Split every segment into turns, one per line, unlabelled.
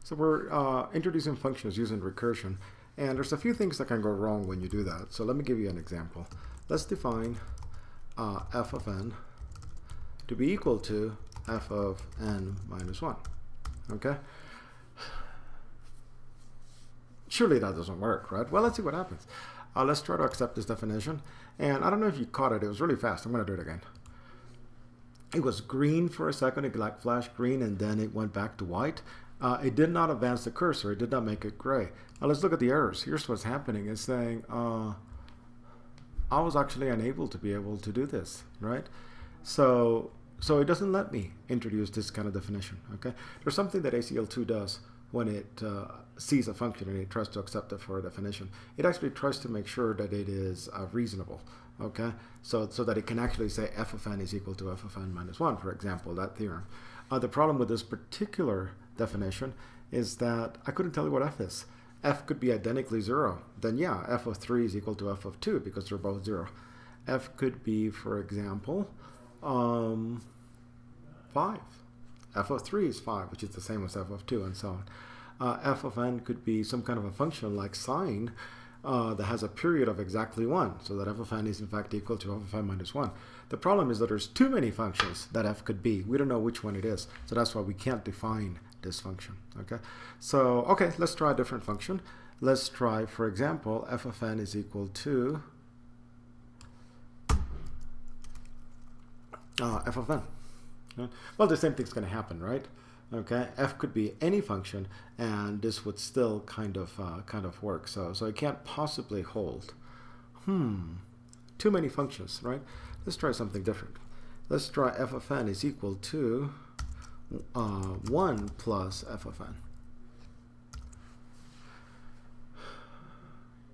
So we're introducing functions using recursion, and there's a few things that can go wrong when you do that. So let me give you an example. Let's define f of n to be equal to f of n minus 1. Okay? Surely that doesn't work, right? Well, let's see what happens. Let's try to accept this definition. And I don't know if you caught it. It was really fast. I'm going to do it again. It was green for a second. It like flashed green, and then it went back to white. It did not advance the cursor. It did not make it gray. Now let's look at the errors. Here's what's happening. It's saying I was actually unable to be able to do this, right? So it doesn't let me introduce this kind of definition. Okay, there's something that ACL2 does when it sees a function and it tries to accept it for a definition. It actually tries to make sure that it is reasonable. Okay, so that it can actually say f of n is equal to f of n minus 1, for example, that theorem. The problem with this particular definition is that I couldn't tell you what f is. F could be identically 0. Then yeah, f of 3 is equal to f of 2 because they're both 0. F could be, for example, 5. F of 3 is 5, which is the same as f of 2, and so on. F of n could be some kind of a function like sine that has a period of exactly 1, so that f of n is in fact equal to f of n minus 1. The problem is that there's too many functions that f could be. We don't know which one it is, so that's why we can't define this function. Okay, so okay, let's try a different function. Let's try, for example, f of n is equal to f of n. Okay? Well, the same thing's going to happen, right? Okay, f could be any function, and this would still kind of work. So it can't possibly hold. Too many functions, right? Let's try something different. Let's try f of n is equal to 1 plus f of n.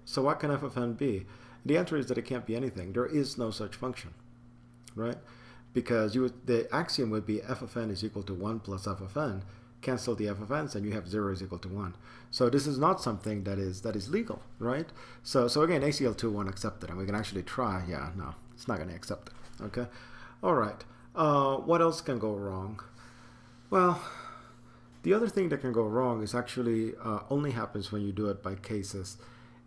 So what can f of n be? The answer is that it can't be anything. There is no such function, right? Because the axiom would be f of n is equal to 1 plus f of n. Cancel the f of n's, and you have 0 is equal to 1. So this is not something that is legal, right? So again, ACL2 won't accept it, and we can actually try. Yeah, no, it's not going to accept it. Okay, all right. What else can go wrong? Well, the other thing that can go wrong is actually only happens when you do it by cases.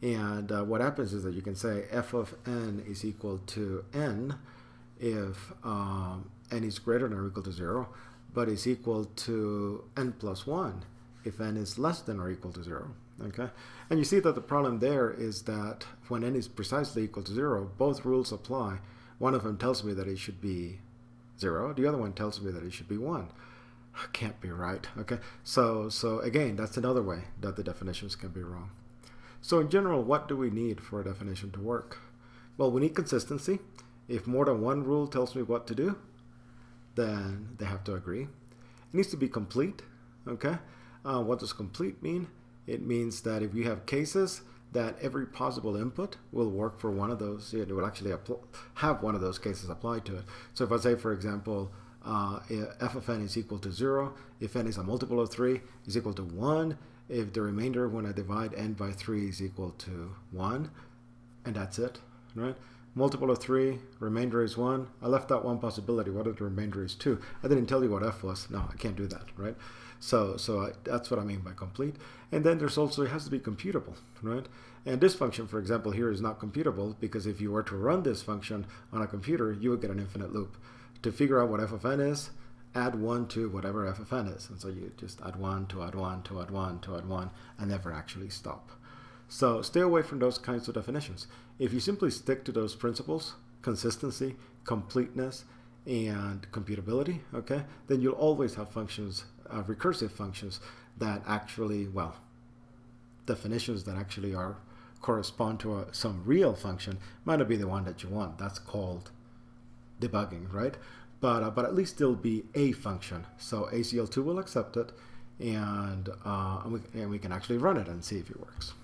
And what happens is that you can say f of n is equal to n if n is greater than or equal to 0, but is equal to n plus 1 if n is less than or equal to 0. Okay, and you see that the problem there is that when n is precisely equal to 0, both rules apply. One of them tells me that it should be 0. The other one tells me that it should be 1. Can't be right. Okay, so again, that's another way that the definitions can be wrong. So in general, what do we need for a definition to work? Well, we need consistency. If more than one rule tells me what to do, then they have to agree. It needs to be complete. Okay, what does complete mean? It means that if you have cases, that every possible input will work for one of those. It will actually have one of those cases applied to it. So if I say, for example, f of n is equal to 0, if n is a multiple of 3, is equal to 1, if the remainder when I divide n by 3 is equal to 1, and that's it, right? Multiple of 3, remainder is 1. I left out one possibility. What if the remainder is 2? I didn't tell you what f was. No, I can't do that, right? So that's what I mean by complete. And then there's also, it has to be computable, right? And this function, for example, here is not computable because if you were to run this function on a computer, you would get an infinite loop. To figure out what f of n is, add 1 to whatever f of n is. And so you just add 1 to add 1 to add 1 to add 1 and never actually stop. So stay away from those kinds of definitions. If you simply stick to those principles, consistency, completeness, and computability, okay, then you'll always have functions, recursive functions that actually, well, definitions that actually correspond to some real function might not be the one that you want. That's called debugging, right? But at least there'll be a function. So ACL2 will accept it, and we can actually run it and see if it works.